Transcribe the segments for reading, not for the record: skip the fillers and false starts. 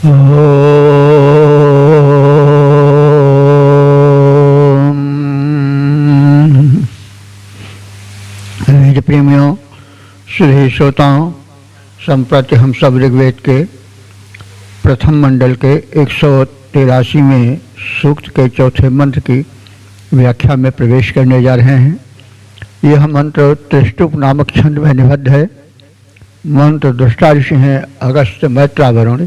वेद प्रेमियों, श्री श्रोताओं, संप्रति हम सब ऋग्वेद के प्रथम मंडल के 183वें सूक्त के चौथे मंत्र की व्याख्या में प्रवेश करने जा रहे हैं। यह मंत्र त्रिष्टुप नामक छंद में निबद्ध है। मंत्र दृष्टा ऋषि हैं अगस्त्य, मैत्रा, वरुण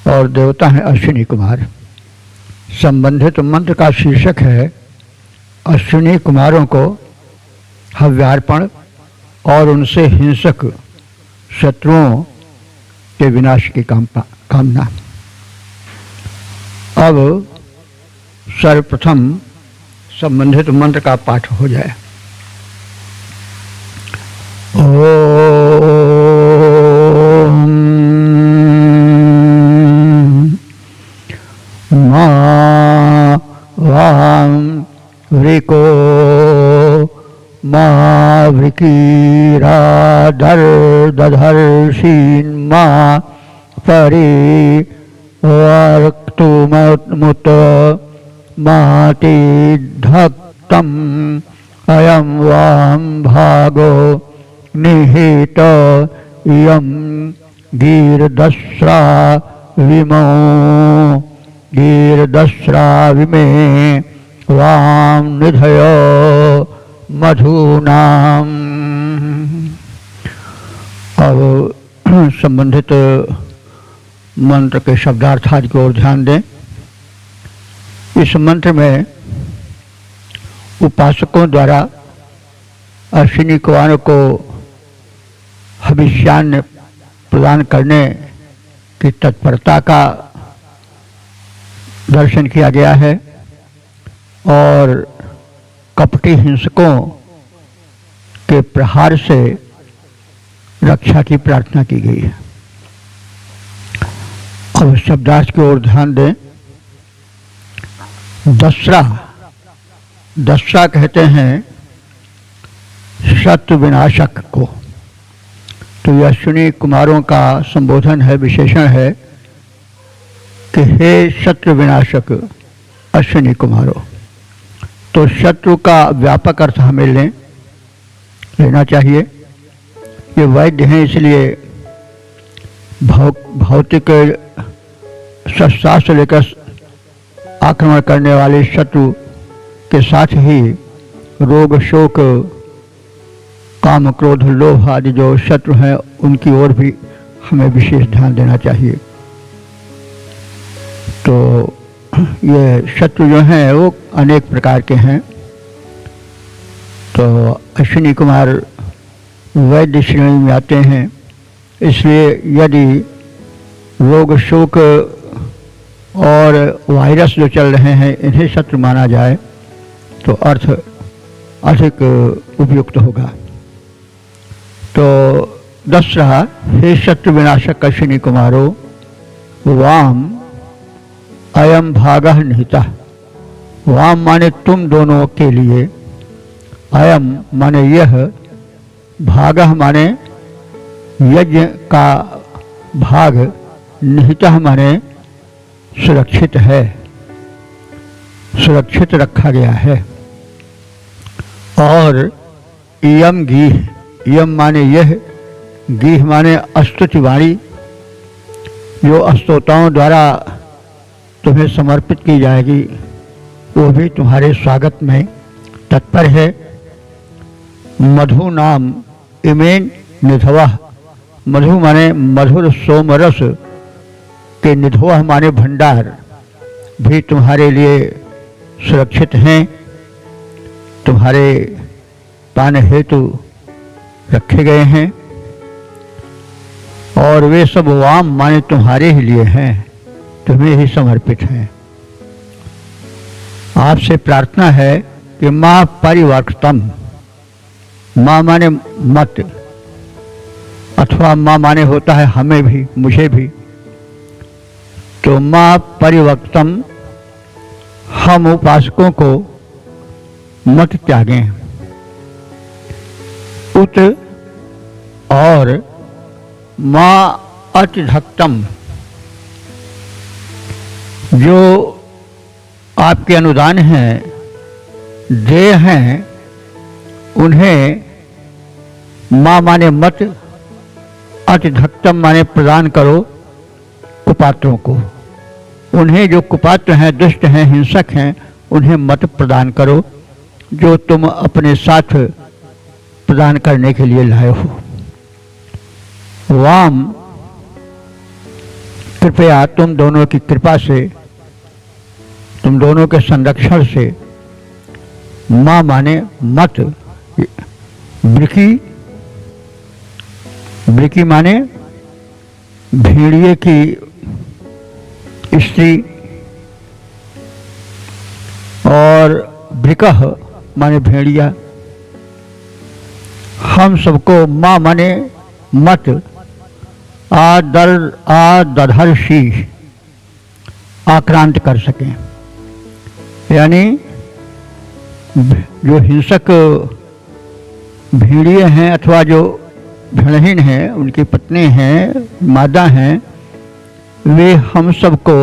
और देवता हैं अश्विनी कुमार। संबंधित मंत्र का शीर्षक है अश्विनी कुमारों को हव्यार्पण और उनसे हिंसक शत्रुओं के विनाश की कामना। अब सर्वप्रथम संबंधित मंत्र का पाठ हो जाए। मा वां वृको मा वृकीरा दधर्षीन्मा परिवर्तुमुत मातिधक्तम् अयं वां भागो निहित इयं गीर्दस्रा विमे वां निधय मधुनाम। अब संबंधित मंत्र के शब्दार्थादि की ओर ध्यान दें। इस मंत्र में उपासकों द्वारा अश्विनी कुमारों को हविष्यान्न प्रदान करने की तत्परता का दर्शन किया गया है और कपटी हिंसकों के प्रहार से रक्षा की प्रार्थना की गई है। अब शब्दार्थ की ओर ध्यान दें। दस्रा कहते हैं शत्रु विनाशक को। तो यह अश्विनी कुमारों का संबोधन है, विशेषण है कि हे शत्रु विनाशक अश्विनी कुमारों। तो शत्रु का व्यापक अर्थ हमें लेना चाहिए। ये वैद्य हैं, इसलिए भौतिक शस्त्रास्त्र से लेकर आक्रमण करने वाले शत्रु के साथ ही रोग, शोक, काम, क्रोध, लोभ आदि जो शत्रु हैं उनकी ओर भी हमें विशेष ध्यान देना चाहिए। तो ये शत्रु जो हैं वो अनेक प्रकार के हैं। तो अश्विनी कुमार वैद्य श्रेणी में आते हैं, इसलिए यदि रोग, शोक और वायरस जो चल रहे हैं इन्हें शत्रु माना जाए तो अर्थ अधिक उपयुक्त होगा। तो दस्रा, हे शत्रु विनाशक अश्विनी कुमारो, वाम अयम भागः निहितः। वाम माने तुम दोनों के लिए, अयम माने यह, भागः माने यज्ञ का भाग, निहितः माने सुरक्षित है, सुरक्षित रखा गया है। और इयम गीह, इयम माने यह, गीह माने स्तुति वाणी, जो स्तोताओं द्वारा तुम्हें समर्पित की जाएगी वो भी तुम्हारे स्वागत में तत्पर है। मधु नाम इमेन निधवः। मधु माने मधुर सोमरस के, निधवः माने भंडार भी तुम्हारे लिए सुरक्षित हैं, तुम्हारे पान हेतु रखे गए हैं। और वे सब वाम माने तुम्हारे ही लिए हैं, तुम्हें ही समर्पित हैं। आपसे प्रार्थना है कि माँ परिवर्तम, माँ माने मत, अथवा माँ माने होता है हमें भी, मुझे भी। तो माँ परिवर्तम, हम उपासकों को मत त्यागें। उत और माँ अतिधक्तम, जो आपके अनुदान हैं, देय हैं, उन्हें माँ माने मत, अतिधक्तम माने प्रदान करो कुपात्रों को। उन्हें जो कुपात्र हैं, दुष्ट हैं, हिंसक हैं, उन्हें मत प्रदान करो जो तुम अपने साथ प्रदान करने के लिए लाए हो। वाम, कृपया तुम दोनों की कृपा से, तुम दोनों के संरक्षण से, माँ माने मत, ब्रिकी, ब्रिकी माने भेड़िए की स्त्री, और ब्रिकह माने भेड़िया। हम सबको माँ माने मत, आदर्शी आक्रांत कर सकें। यानी जो हिंसक भेड़िए हैं अथवा जो भेड़हीन हैं, उनकी पत्नी हैं, मादा हैं, वे हम सबको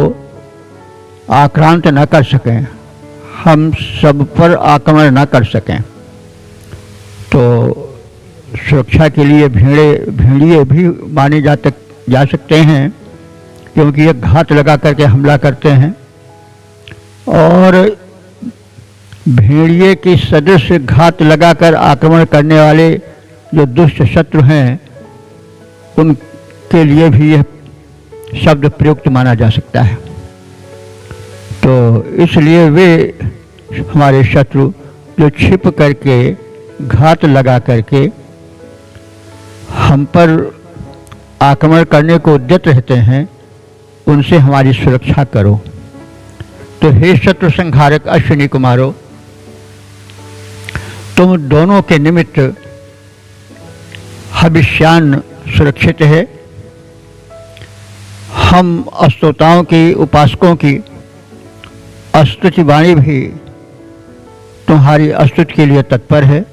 आक्रांत न कर सकें, हम सब पर आक्रमण न कर सकें। तो सुरक्षा के लिए भेड़िए भी माने जा सकते हैं, क्योंकि ये घात लगा करके हमला करते हैं। और भेड़िए की सदृश घात लगाकर आक्रमण करने वाले जो दुष्ट शत्रु हैं, उनके लिए भी यह शब्द प्रयुक्त माना जा सकता है। तो इसलिए वे हमारे शत्रु जो छिप करके घात लगा करके हम पर आक्रमण करने को उद्यत रहते हैं, उनसे हमारी सुरक्षा करो। तो हे शत्रु संहारक अश्विनी कुमारों, तुम दोनों के निमित्त हविष्यान सुरक्षित है। हम स्तोताओं की, उपासकों की स्तुति वाणी भी तुम्हारी स्तुति के लिए तत्पर है।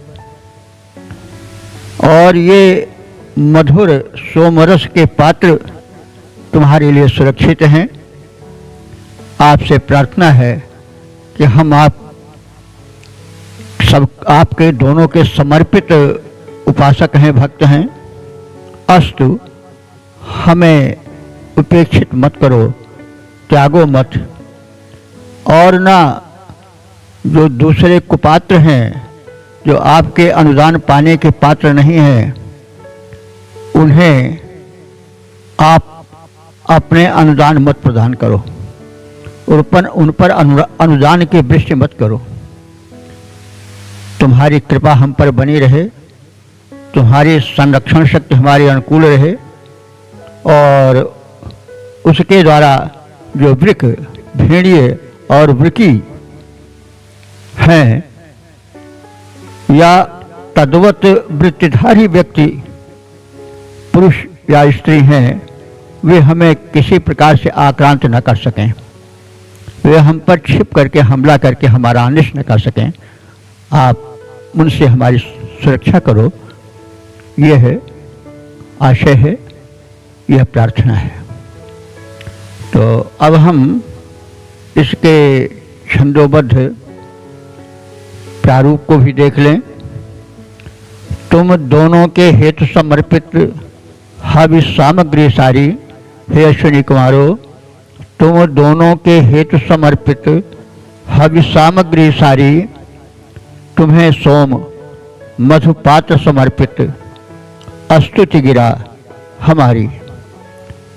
और ये मधुर सोमरस के पात्र तुम्हारे लिए सुरक्षित हैं। आपसे प्रार्थना है कि हम आपके दोनों के समर्पित उपासक हैं, भक्त हैं। अस्तु, हमें उपेक्षित मत करो, त्यागो मत। और ना जो दूसरे कुपात्र हैं, जो आपके अनुदान पाने के पात्र नहीं हैं, उन्हें आप अपने अनुदान मत प्रदान करो, उन पर अनुदान की वृष्टि मत करो। तुम्हारी कृपा हम पर बनी रहे, तुम्हारी संरक्षण शक्ति हमारे अनुकूल रहे, और उसके द्वारा जो वृक, भेड़िए और वृकी हैं या तद्वत वृत्तिधारी व्यक्ति, पुरुष या स्त्री हैं, वे हमें किसी प्रकार से आक्रांत न कर सकें, वे हम पर छिप करके हमला करके हमारा अनिष्ट न कर सकें। आप उनसे हमारी सुरक्षा करो। यह है आशय है, यह प्रार्थना है। तो अब हम इसके छंदोबद्ध प्रारूप को भी देख लें। तुम दोनों के हेतु समर्पित हवि सामग्री सारी, हे अश्विनी कुमारों, तुम दोनों के हेतु समर्पित हवि सामग्री सारी, तुम्हें सोम मधुपात्र समर्पित स्तुति गिरा हमारी।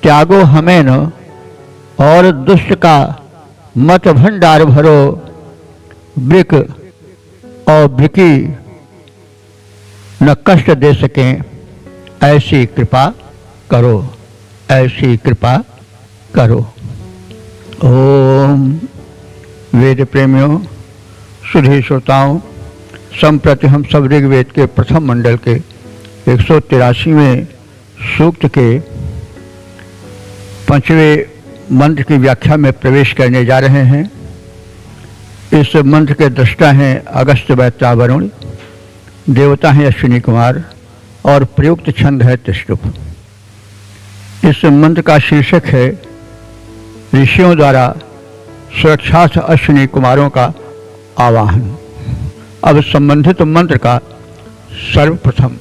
त्यागो हमें न और दुष्ट का मत भंडार भरो, वृक और वृकी न कष्ट दे सकें, ऐसी कृपा करो, ऐसी कृपा करो। ओम। वेद प्रेमियों, सुधी श्रोताओं, संप्रति हम सब ऋग्वेद के प्रथम मंडल के 183वें सूक्त के 5वें मंत्र की व्याख्या में प्रवेश करने जा रहे हैं। इस मंत्र के दृष्टा हैं अगस्त्य वैत्रावरुण, देवता हैं अश्विनी कुमार, और प्रयुक्त छंद है तिष्टुप। इस मंत्र का शीर्षक है ऋषियों द्वारा सुरक्षार्थ अश्विनी कुमारों का आवाहन। अब संबंधित मंत्र का सर्वप्रथम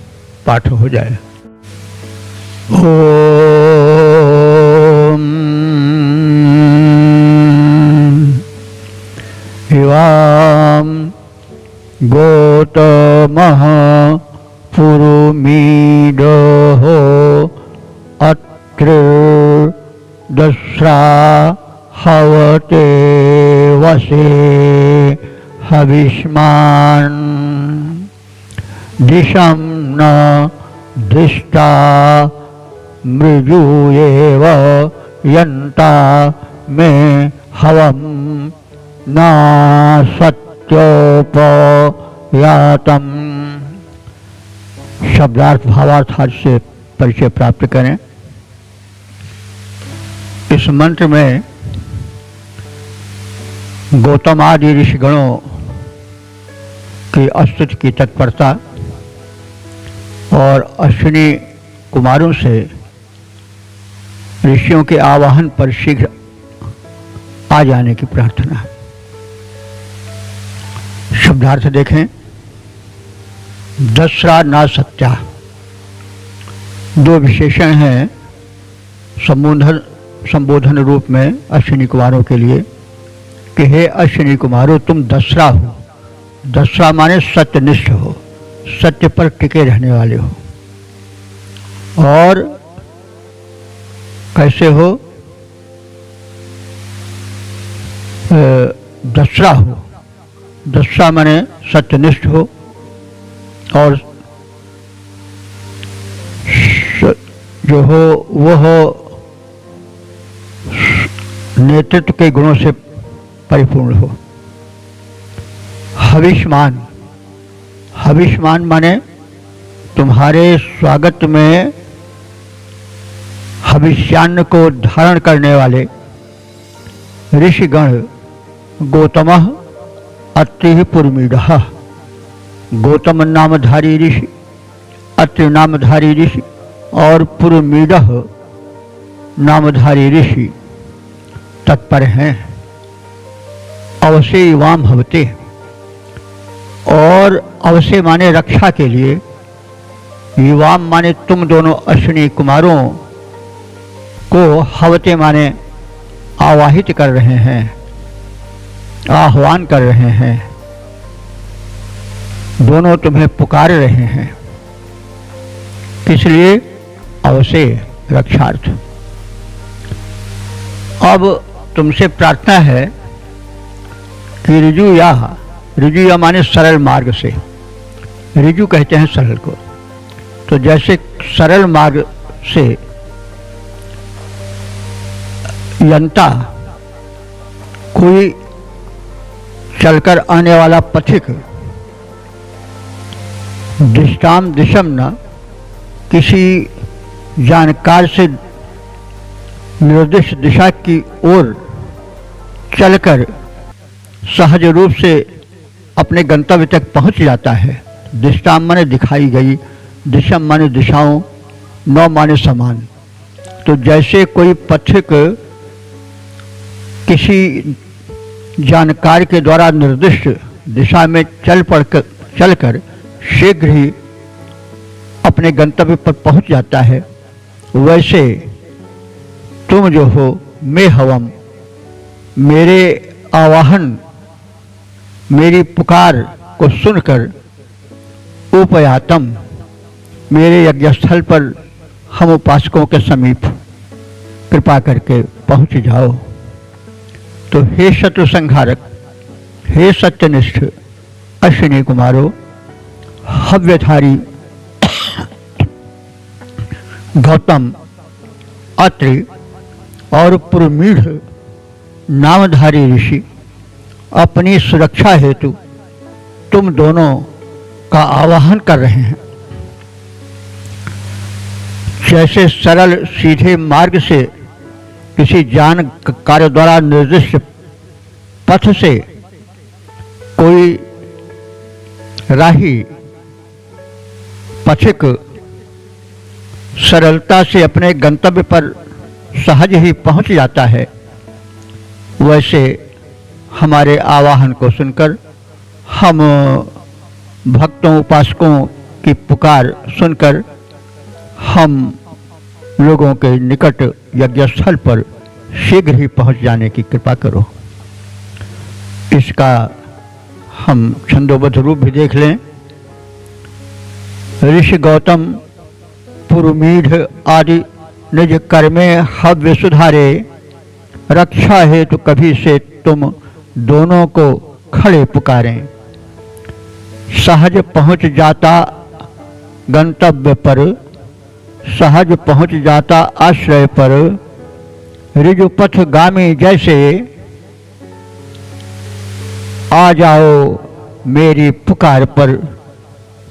पाठ हो जाए। ओम इवाम गौतमः पुरुमीडः अत्र दस्रा हवते वसे हविष्मान दिशं न दृष्टा मृजुयेव यन्ता मे हवं न सत्योपयातम्। शब्दार्थ भावार्थ से परिचय प्राप्त करें। इस मंत्र में गौतम आदि ऋषिगणों की स्तुति की तत्परता और अश्विनी कुमारों से ऋषियों के आवाहन पर शीघ्र आ जाने की प्रार्थना। शब्दार्थ देखें। दस्रा ना सत्या, दो विशेषण हैं संबोधन रूप में अश्विनी कुमारों के लिए कि हे अश्विनी कुमारों, तुम दस्रा हो। दस्रा माने सत्यनिष्ठ हो, सत्य पर टिके रहने वाले हो। और कैसे हो? दस्रा हो। दस्रा माने सत्यनिष्ठ हो और जो हो वो हो नेतृत्व के गुणों से परिपूर्ण हो। हविष्मान, हविष्मान माने तुम्हारे स्वागत में हविष्यान्न को धारण करने वाले ऋषिगण गौतमः अत्रि पुरमीडः। गौतम नामधारी ऋषि, अत्रि नामधारी ऋषि और पुरमीडः नामधारी ऋषि तत्पर हैं। अवश्य युवाम भवते, और अवश्य माने रक्षा के लिए, युवाम माने तुम दोनों अश्विनी कुमारों को, हवते माने आवाहित कर रहे हैं, आह्वान कर रहे हैं, दोनों तुम्हें पुकार रहे हैं। किस लिए? अवश्य रक्षार्थ। अब तुमसे प्रार्थना है कि ऋजु या माने सरल मार्ग से, ऋजु कहते हैं सरल को, तो जैसे सरल मार्ग से यंता कोई चलकर आने वाला पथिक दिष्टाम दिशम न, किसी जानकार से निर्दिष्ट दिशा की ओर चलकर सहज रूप से अपने गंतव्य तक पहुंच जाता है। दिष्टाम माने दिखाई गई, दिशम माने दिशाओं, नौ माने समान। तो जैसे कोई पथिक किसी जानकार के द्वारा निर्दिष्ट दिशा में चलकर शीघ्र ही अपने गंतव्य पर पहुंच जाता है, वैसे तुम जो हो मैं हवम, मेरे आवाहन, मेरी पुकार को सुनकर उपयातम, मेरे यज्ञस्थल पर हम उपासकों के समीप कृपा करके पहुंच जाओ। तो हे शत्रु संहारक, हे सत्यनिष्ठ अश्विनी कुमारों, हव्यधारी गौतम, अत्रि और पुरमीढ़ नामधारी ऋषि अपनी सुरक्षा हेतु तुम दोनों का आवाहन कर रहे हैं। जैसे सरल सीधे मार्ग से किसी जानकार द्वारा निर्दिष्ट पथ से कोई राही पथिक सरलता से अपने गंतव्य पर सहज ही पहुंच जाता है, वैसे हमारे आवाहन को सुनकर, हम भक्तों उपासकों की पुकार सुनकर हम लोगों के निकट यज्ञ स्थल पर शीघ्र ही पहुंच जाने की कृपा करो। इसका हम छंदोबद्ध रूप भी देख लें। ऋषि गौतम पुरुमीढ़ आदि निज कर्मे हव्य सुधारे, रक्षा हेतु कभी से तुम दोनों को खड़े पुकारें। सहज पहुंच जाता गंतव्य पर, सहज पहुंच जाता आश्रय पर, ऋजुपथ गामी जैसे, आ जाओ मेरी पुकार पर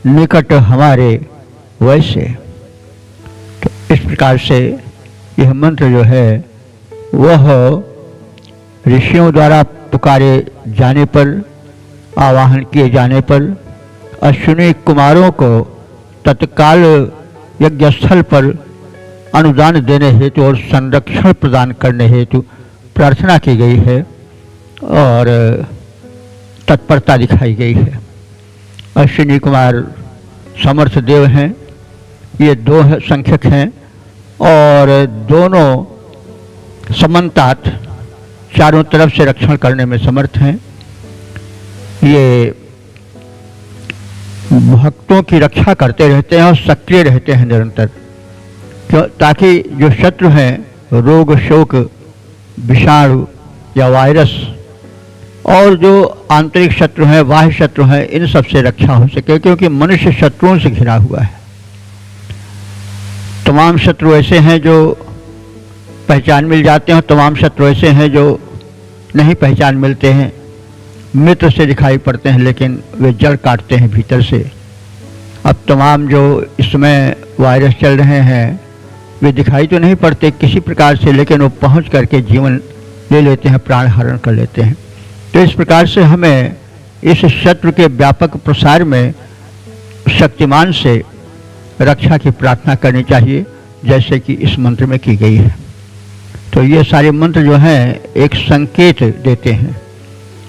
निकट हमारे वैसे। तो इस प्रकार से यह मंत्र जो है वह ऋषियों द्वारा पुकारे जाने पर, आवाहन किए जाने पर अश्विनी कुमारों को तत्काल यज्ञ स्थल पर अनुदान देने हेतु और संरक्षण प्रदान करने हेतु प्रार्थना की गई है और तत्परता दिखाई गई है। अश्विनी कुमार समर्थ देव हैं, ये दो संख्यक हैं और दोनों समन्तात चारों तरफ से रक्षण करने में समर्थ हैं। ये भक्तों की रक्षा करते रहते हैं और सक्रिय रहते हैं निरंतर, क्यों? ताकि जो शत्रु हैं, रोग शोक विषाणु या वायरस और जो आंतरिक शत्रु हैं, बाह्य शत्रु हैं, इन सब से रक्षा हो सके, क्योंकि मनुष्य शत्रुओं से घिरा हुआ है। तमाम शत्रु ऐसे हैं जो पहचान मिल जाते हैं, तमाम शत्रु ऐसे हैं जो नहीं पहचान मिलते हैं, मित्र से दिखाई पड़ते हैं लेकिन वे जड़ काटते हैं भीतर से। अब तमाम जो इसमें वायरस चल रहे हैं वे दिखाई तो नहीं पड़ते किसी प्रकार से, लेकिन वो पहुंच करके जीवन ले लेते हैं, प्राण हरण कर लेते हैं। तो इस प्रकार से हमें इस शत्रु के व्यापक प्रसार में शक्तिमान से रक्षा की प्रार्थना करनी चाहिए, जैसे कि इस मंत्र में की गई है। तो ये सारे मंत्र जो हैं एक संकेत देते हैं,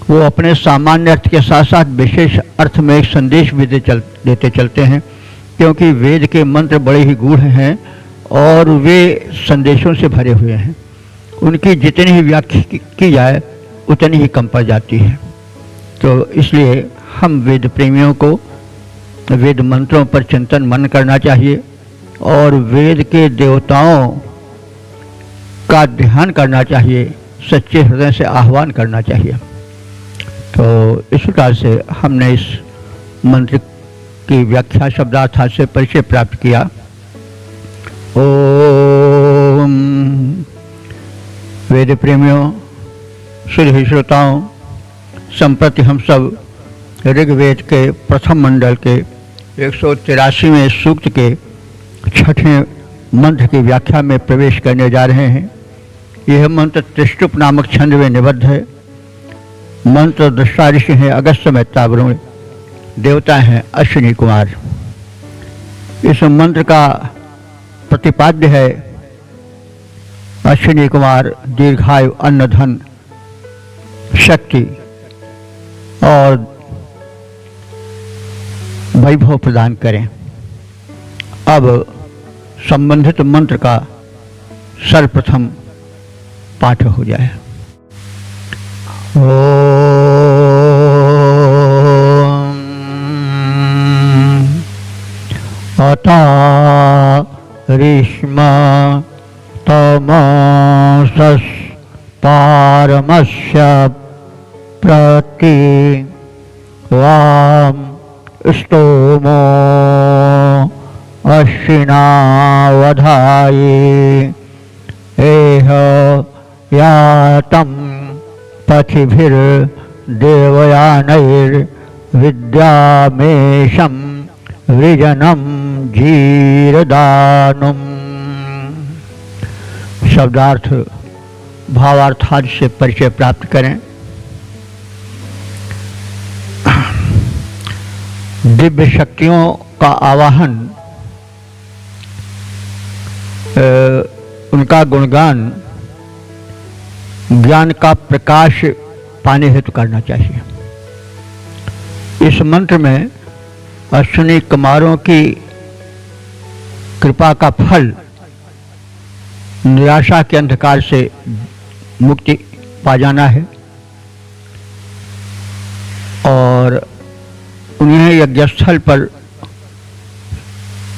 वो अपने सामान्य अर्थ के साथ साथ विशेष अर्थ में एक संदेश भी देते चलते हैं, क्योंकि वेद के मंत्र बड़े ही गूढ़ हैं और वे संदेशों से भरे हुए हैं। उनकी जितनी ही व्याख्या की जाए उतनी ही कम पड़ जाती है। तो इसलिए हम वेद प्रेमियों को वेद मंत्रों पर चिंतन मनन करना चाहिए और वेद के देवताओं का ध्यान करना चाहिए, सच्चे हृदय से आह्वान करना चाहिए। तो इस प्रकार से हमने इस मंत्र की व्याख्या शब्दार्थ से परिचय प्राप्त किया। ओम वेद प्रेमियों, श्री श्रोताओं, संप्रति हम सब ऋग्वेद के प्रथम मंडल के 183वें सूक्त के 6ठे मंत्र की व्याख्या में प्रवेश करने जा रहे हैं। यह मंत्र त्रिष्टुप नामक छंद में निबद्ध है। मंत्र दृष्टा ऋषि हैं अगस्त्य मेहतावरुण, देवता हैं अश्विनी कुमार। इस मंत्र का प्रतिपाद्य है अश्विनी कुमार दीर्घायु, अन्न, धन, शक्ति और वैभव प्रदान करें। अब संबंधित मंत्र का सर्वप्रथम पाठ हो जाए। अता रीष्मा तमसस् पारमस्य प्रति वाम स्तोमो अश्विनावधाये एह यातं पथिभिर्देवयानैर्विद्यामेशं वृजनं जीरदानुम्। शब्दार्थ भावार्थादि से परिचय प्राप्त करें। दिव्य शक्तियों का आवाहन, उनका गुणगान, ज्ञान का प्रकाश पाने हेतु करना चाहिए। इस मंत्र में अश्विनी कुमारों की कृपा का फल निराशा के अंधकार से मुक्ति पा जाना है और उन्हें यज्ञस्थल पर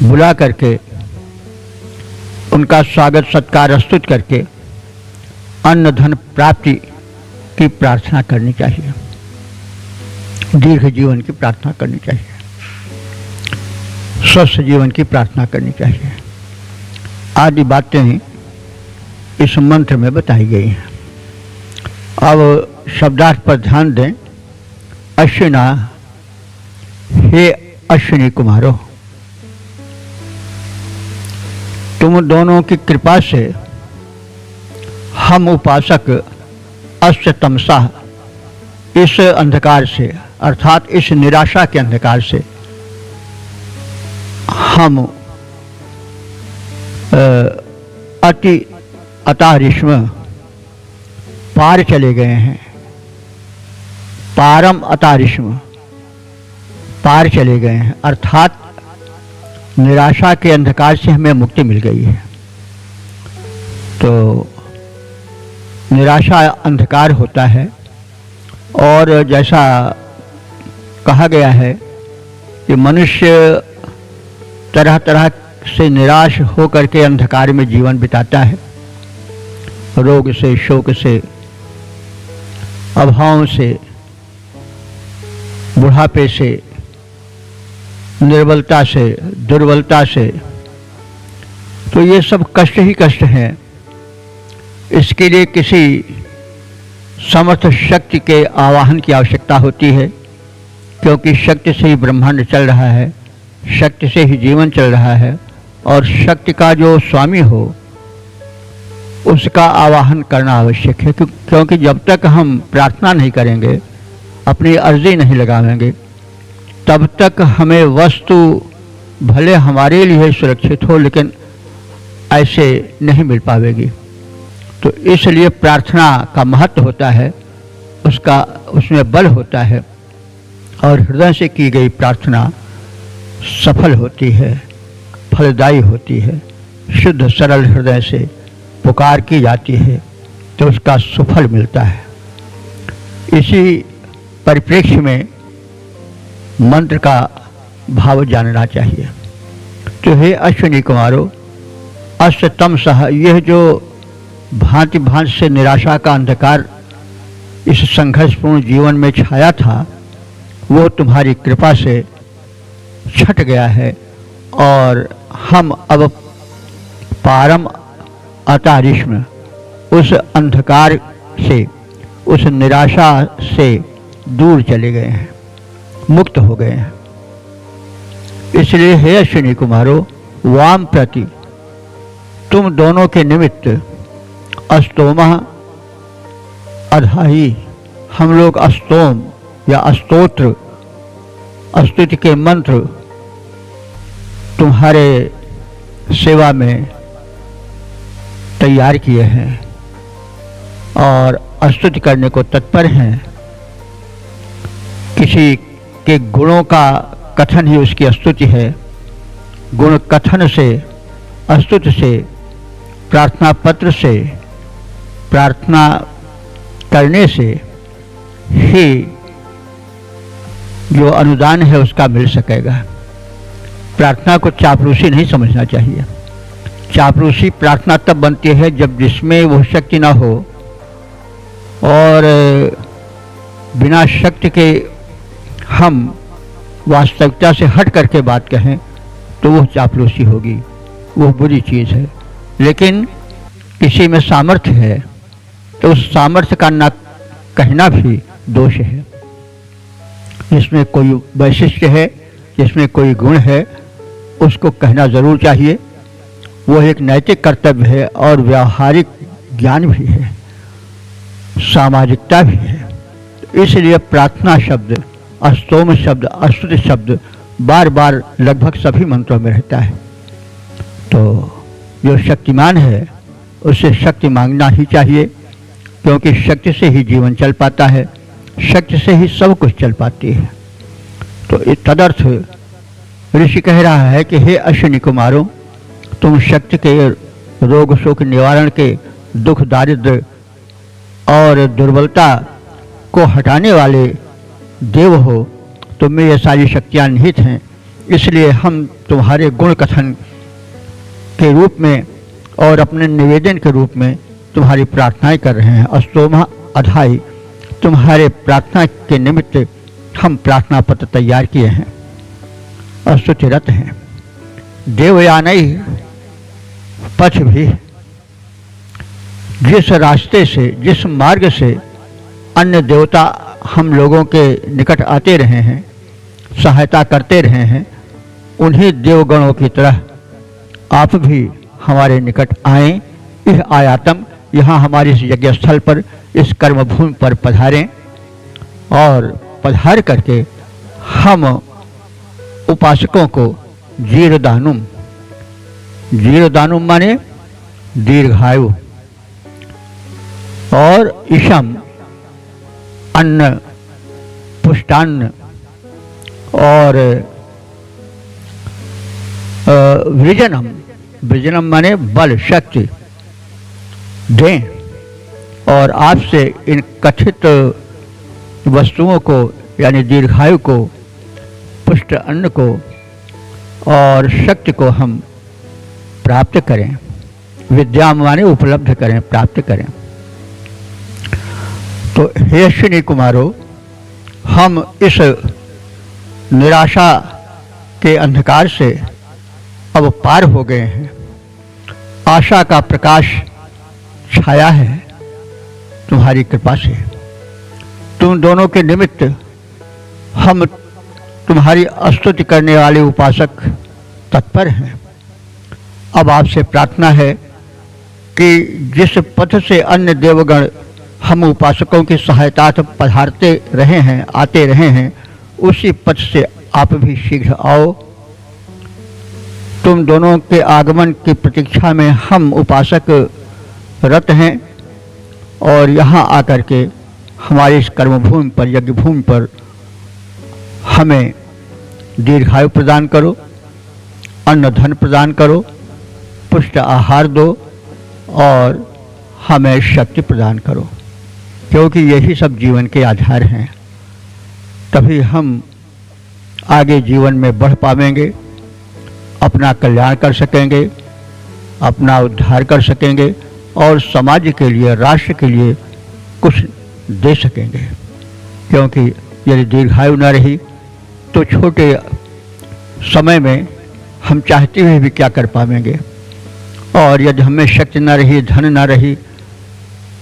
बुला करके उनका स्वागत सत्कार प्रस्तुत करके अन्न धन प्राप्ति की प्रार्थना करनी चाहिए, दीर्घ जीवन की प्रार्थना करनी चाहिए, स्वस्थ जीवन की प्रार्थना करनी चाहिए आदि बातें इस मंत्र में बताई गई हैं। अब शब्दार्थ पर ध्यान दें। अश्विना, हे अश्विनी कुमारों, तुम दोनों की कृपा से हम उपासक अष्टतमसा इस अंधकार से अर्थात इस निराशा के अंधकार से हम अति अतारिष्म पार चले गए हैं। पारम अतारिष्म पार चले गए हैं अर्थात निराशा के अंधकार से हमें मुक्ति मिल गई है। तो निराशा अंधकार होता है और जैसा कहा गया है कि मनुष्य तरह तरह से निराश होकर के अंधकार में जीवन बिताता है, रोग से, शोक से, अभाव से, बुढ़ापे से, निर्बलता से, दुर्बलता से। तो ये सब कष्ट ही कष्ट हैं। इसके लिए किसी समर्थ शक्ति के आवाहन की आवश्यकता होती है, क्योंकि शक्ति से ही ब्रह्मांड चल रहा है, शक्ति से ही जीवन चल रहा है और शक्ति का जो स्वामी हो उसका आवाहन करना आवश्यक है। क्योंकि जब तक हम प्रार्थना नहीं करेंगे, अपनी अर्जी नहीं लगाएंगे, तब तक हमें वस्तु भले हमारे लिए सुरक्षित हो लेकिन ऐसे नहीं मिल पाएगी। तो इसलिए प्रार्थना का महत्व होता है, उसमें बल होता है और हृदय से की गई प्रार्थना सफल होती है, फलदायी होती है। शुद्ध सरल हृदय से पुकार की जाती है तो उसका सुफल मिलता है। इसी परिप्रेक्ष्य में मंत्र का भाव जानना चाहिए। तो हे अश्विनी कुमारों, अष्टतमसः, यह जो भांति भांति से निराशा का अंधकार इस संघर्षपूर्ण जीवन में छाया था, वो तुम्हारी कृपा से छट गया है और हम अब पारम अतारिष्म, उस अंधकार से, उस निराशा से दूर चले गए हैं, मुक्त हो गए हैं। इसलिए हे अश्विनी कुमारों, वाम प्रति तुम दोनों के निमित्त अस्तोमः अधाई, हम लोग अस्तोम या अस्तोत्र, स्तुति के मंत्र तुम्हारे सेवा में तैयार किए हैं और स्तुति करने को तत्पर हैं। किसी के गुणों का कथन ही उसकी स्तुति है। गुण कथन से, स्तुति से, प्रार्थना पत्र से, प्रार्थना करने से ही जो अनुदान है उसका मिल सकेगा। प्रार्थना को चापलूसी नहीं समझना चाहिए। चापलूसी प्रार्थना तब बनती है जब जिसमें वो शक्ति ना हो और बिना शक्ति के हम वास्तविकता से हट करके बात कहें तो वो चापलूसी होगी, वो बुरी चीज़ है। लेकिन किसी में सामर्थ्य है तो उस सामर्थ्य का ना कहना भी दोष है। जिसमें कोई वैशिष्ट्य है, जिसमें कोई गुण है, उसको कहना ज़रूर चाहिए। वो एक नैतिक कर्तव्य है और व्यावहारिक ज्ञान भी है, सामाजिकता भी है। इसलिए प्रार्थना शब्द, अस्तोम शब्द, स्तुति शब्द बार बार लगभग सभी मंत्रों में रहता है। तो जो शक्तिमान है उससे शक्ति मांगना ही चाहिए, क्योंकि शक्ति से ही जीवन चल पाता है। शक्ति से ही सब कुछ चल पाती है। तो तदर्थ ऋषि कह रहा है कि हे अश्विनी कुमारों, तुम शक्ति के रोग शोक निवारण के, दुख दारिद्र्य और दुर्बलता को हटाने वाले देव हो। तुम में ये सारी शक्तियाँ निहित हैं, इसलिए हम तुम्हारे गुण कथन के रूप में और अपने निवेदन के रूप में तुम्हारी प्रार्थनाएं कर रहे हैं। अस्तोमा अधाई, तुम्हारे प्रार्थना के निमित्त हम प्रार्थना पत्र तैयार किए हैं और स्तुतिरत हैं। देवयानई पथ भी, जिस रास्ते से, जिस मार्ग से अन्य देवता हम लोगों के निकट आते रहे हैं, सहायता करते रहे हैं, उन्हीं देवगणों की तरह आप भी हमारे निकट आएं। इस आयातम, यहाँ हमारे इस यज्ञ स्थल पर, इस कर्मभूमि पर पधारें और पधार करके हम उपासकों को जीरदानुम, जीरदानुम माने दीर्घायु, और ईशम अन्न, पुष्टान्न और वृजनम, वृजनम माने बल शक्ति दें। और आपसे इन कथित वस्तुओं को यानी दीर्घायु को, पुष्ट अन्न को और शक्ति को हम प्राप्त करें। विद्या माने उपलब्ध करें, प्राप्त करें। तो हे अश्विनी कुमारों, हम इस निराशा के अंधकार से अब पार हो गए हैं। आशा का प्रकाश छाया है तुम्हारी कृपा से। तुम दोनों के निमित्त हम तुम्हारी स्तुति करने वाले उपासक तत्पर हैं। अब आपसे प्रार्थना है कि जिस पथ से अन्य देवगण हम उपासकों की सहायता पधारते रहे हैं, आते रहे हैं, उसी पथ से आप भी शीघ्र आओ। तुम दोनों के आगमन की प्रतीक्षा में हम उपासक रत हैं और यहाँ आकर के हमारी इस कर्मभूमि पर, यज्ञ भूमि पर हमें दीर्घायु प्रदान करो, अन्न धन प्रदान करो, पुष्ट आहार दो और हमें शक्ति प्रदान करो, क्योंकि यही सब जीवन के आधार हैं। तभी हम आगे जीवन में बढ़ पाएंगे, अपना कल्याण कर सकेंगे, अपना उद्धार कर सकेंगे और समाज के लिए, राष्ट्र के लिए कुछ दे सकेंगे। क्योंकि यदि दीर्घायु न रही तो छोटे समय में हम चाहते हुए भी क्या कर पाएंगे, और यदि हमें शक्ति न रही, धन न रही,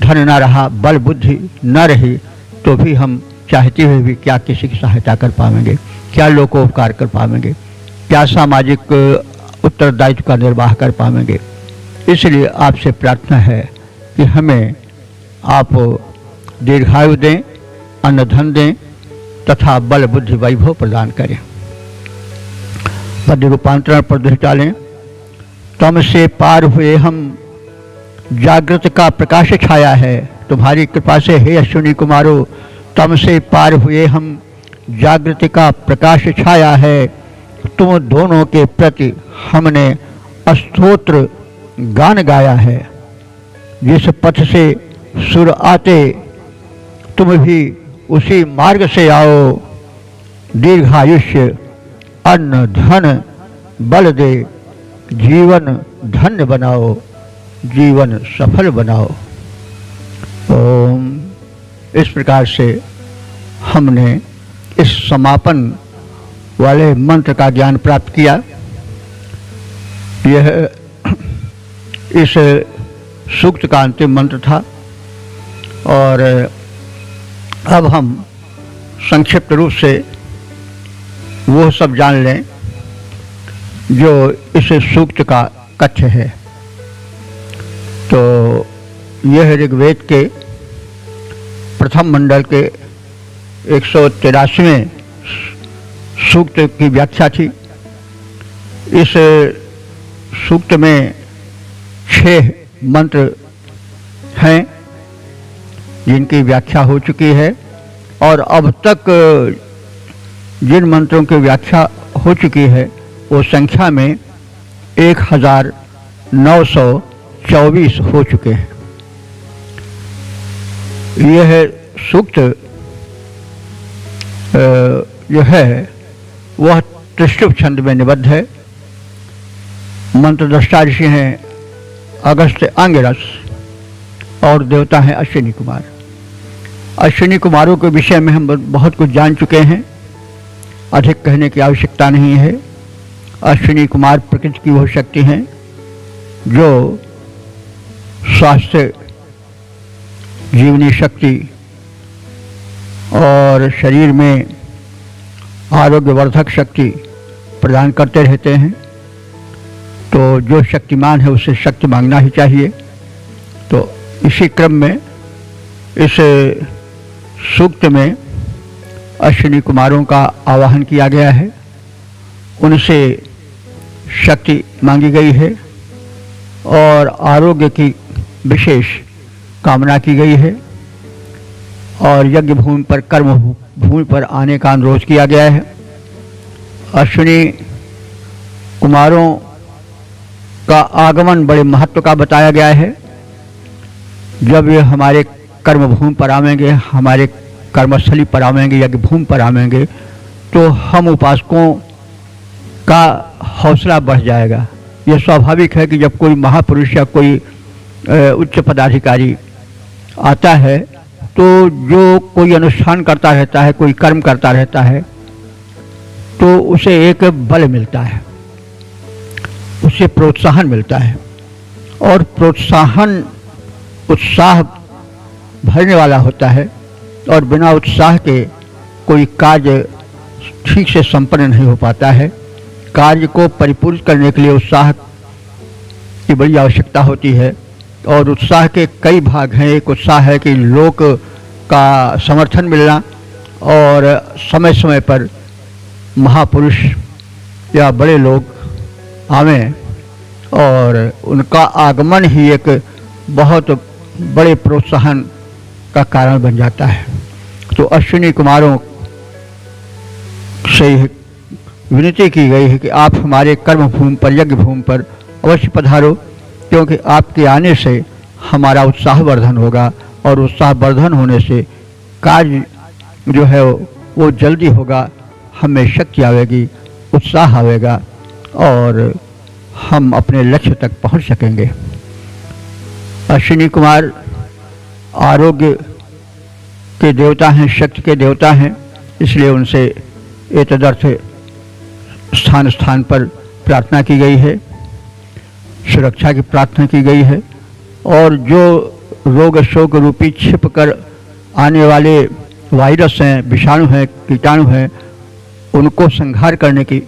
धन न रहा, बल बुद्धि न रही, तो भी हम चाहते हुए भी क्या किसी की सहायता कर पाएंगे, क्या लोकोपकार कर पाएंगे, क्या सामाजिक उत्तरदायित्व का निर्वाह कर पाएंगे। इसलिए आपसे प्रार्थना है कि हमें आप दीर्घायु दें, अन्न धन दें तथा बल बुद्धि वैभव प्रदान करें। पद्य रूपांतरण पर दृष्टि डालें। तम से पार हुए हम, जागृत का प्रकाश छाया है। तुम्हारी कृपा से हे अश्विनी कुमारों, तम से पार हुए हम, जागृति का प्रकाश छाया है। तुम दोनों के प्रति हमने स्तोत्र गान गाया है। जिस पथ से सुर आते तुम भी उसी मार्ग से आओ। दीर्घायुष्य, अन्न धन बल दे, जीवन धन्य बनाओ, जीवन सफल बनाओ। ओम। इस प्रकार से हमने इस समापन वाले मंत्र का ज्ञान प्राप्त किया। यह इस सूक्त का अंतिम मंत्र था और अब हम संक्षिप्त रूप से वो सब जान लें जो इस सूक्त का कथ्य है। तो यह ऋग्वेद के प्रथम मंडल के 183वें सूक्त की व्याख्या थी। इस सूक्त में 6 मंत्र हैं जिनकी व्याख्या हो चुकी है और अब तक जिन मंत्रों की व्याख्या हो चुकी है वो संख्या में 1924 हो चुके हैं। यह सूक्त जो है वह त्रिष्टुप छंद में निबद्ध है। मंत्रद्रष्टा ऋषि हैं अगस्त अंगिरस और देवता हैं अश्विनी कुमार। अश्विनी कुमारों के विषय में हम बहुत कुछ जान चुके हैं, अधिक कहने की आवश्यकता नहीं है। अश्विनी कुमार प्रकृति की वो शक्ति हैं जो स्वास्थ्य, जीवनी शक्ति और शरीर में आरोग्यवर्धक शक्ति प्रदान करते रहते हैं। तो जो शक्तिमान है उससे शक्ति मांगना ही चाहिए। तो इसी क्रम में इस सूक्त में अश्विनी कुमारों का आवाहन किया गया है, उनसे शक्ति मांगी गई है और आरोग्य की विशेष कामना की गई है और यज्ञ भूमि पर, कर्म भूमि पर आने का अनुरोध किया गया है। अश्विनी कुमारों का आगमन बड़े महत्व का बताया गया है। जब ये हमारे कर्म भूमि पर आवेंगे, हमारे कर्मस्थली पर आवेंगे, यज्ञ भूमि पर आवेंगे, तो हम उपासकों का हौसला बढ़ जाएगा। यह स्वाभाविक है कि जब कोई महापुरुष या कोई उच्च पदाधिकारी आता है तो जो कोई अनुष्ठान करता रहता है, कोई कर्म करता रहता है, तो उसे एक बल मिलता है, उसे प्रोत्साहन मिलता है और प्रोत्साहन उत्साह भरने वाला होता है और बिना उत्साह के कोई कार्य ठीक से संपन्न नहीं हो पाता है। कार्य को परिपूर्ण करने के लिए उत्साह की बड़ी आवश्यकता होती है और उत्साह के कई भाग हैं। एक उत्साह है कि लोक का समर्थन मिलना और समय समय पर महापुरुष या बड़े लोग आवें और उनका आगमन ही एक बहुत बड़े प्रोत्साहन का कारण बन जाता है। तो अश्विनी कुमारों से विनती की गई है कि आप हमारे कर्म भूमि पर, यज्ञ भूमि पर अवश्य पधारो, क्योंकि आपके आने से हमारा उत्साह वर्धन होगा और उत्साह वर्धन होने से कार्य जो है वो जल्दी होगा, हमें शक्ति आवेगी, उत्साह आवेगा और हम अपने लक्ष्य तक पहुंच सकेंगे। अश्विनी कुमार आरोग्य के देवता हैं, शक्ति के देवता हैं, इसलिए उनसे एतदर्थ स्थान स्थान पर प्रार्थना की गई है, सुरक्षा की प्रार्थना की गई है और जो रोग शोक रूपी छिप कर आने वाले वायरस हैं, विषाणु हैं, कीटाणु हैं, उनको संहार करने की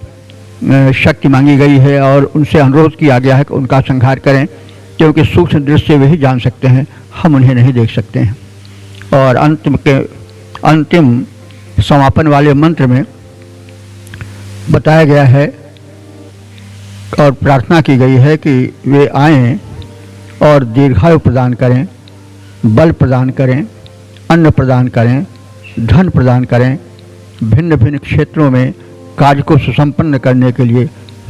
शक्ति मांगी गई है और उनसे अनुरोध किया गया है कि उनका संहार करें, क्योंकि सूक्ष्म दृष्टि वे ही जान सकते हैं, हम उन्हें नहीं देख सकते हैं। और अंतिम समापन वाले मंत्र में बताया गया है और प्रार्थना की गई है कि वे आएं और दीर्घायु प्रदान करें, बल प्रदान करें, अन्न प्रदान करें, धन प्रदान करें, भिन्न भिन्न क्षेत्रों में कार्य को सुसंपन्न करने के लिए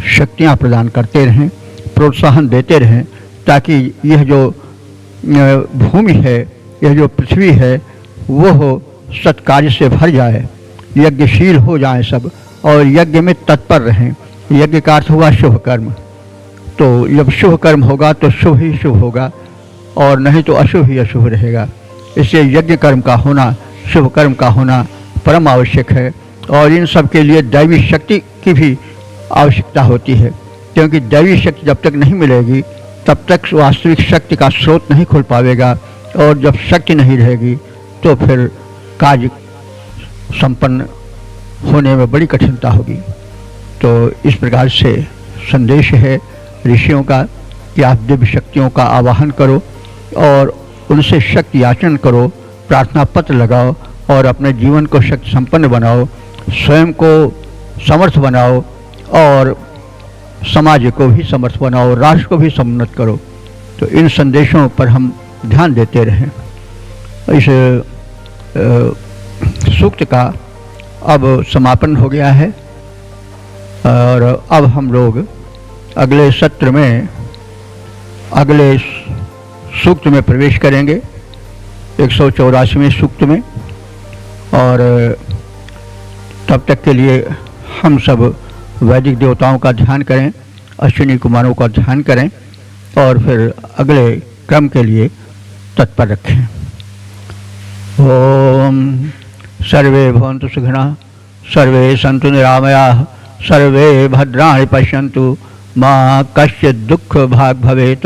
शक्तियां प्रदान करते रहें, प्रोत्साहन देते रहें, ताकि यह जो भूमि है, यह जो पृथ्वी है, वो सत्कार्य से भर जाए, यज्ञशील हो जाए सब और यज्ञ में तत्पर रहें। यज्ञ का अर्थ हुआ शुभ कर्म, तो जब शुभ कर्म होगा तो शुभ ही शुभ होगा और नहीं तो अशुभ ही अशुभ रहेगा। इसलिए यज्ञ कर्म का होना, शुभ कर्म का होना परम आवश्यक है और इन सब के लिए दैवी शक्ति की भी आवश्यकता होती है, क्योंकि दैवी शक्ति जब तक नहीं मिलेगी तब तक वास्तविक शक्ति का स्रोत नहीं खुल पाएगा और जब शक्ति नहीं रहेगी तो फिर कार्य संपन्न होने में बड़ी कठिनता होगी। तो इस प्रकार से संदेश है ऋषियों का कि आप दिव्य शक्तियों का आवाहन करो और उनसे शक्ति याचन करो, प्रार्थना पत्र लगाओ और अपने जीवन को शक्ति संपन्न बनाओ, स्वयं को समर्थ बनाओ और समाज को भी समर्थ बनाओ, राष्ट्र को भी समुन्नत करो। तो इन संदेशों पर हम ध्यान देते रहें। इस सूक्त का अब समापन हो गया है और अब हम लोग अगले सत्र में अगले सूक्त में प्रवेश करेंगे, 184वें सूक्त में। और तब तक के लिए हम सब वैदिक देवताओं का ध्यान करें, अश्विनी कुमारों का ध्यान करें और फिर अगले क्रम के लिए तत्पर रखें। ओम सर्वे भवन्तु सुखिनः, सर्वे सन्तु निरामयाः, सर्वे भद्राणि पश्यन्तु, मा कश्चित् दुःख भाग् भवेत्।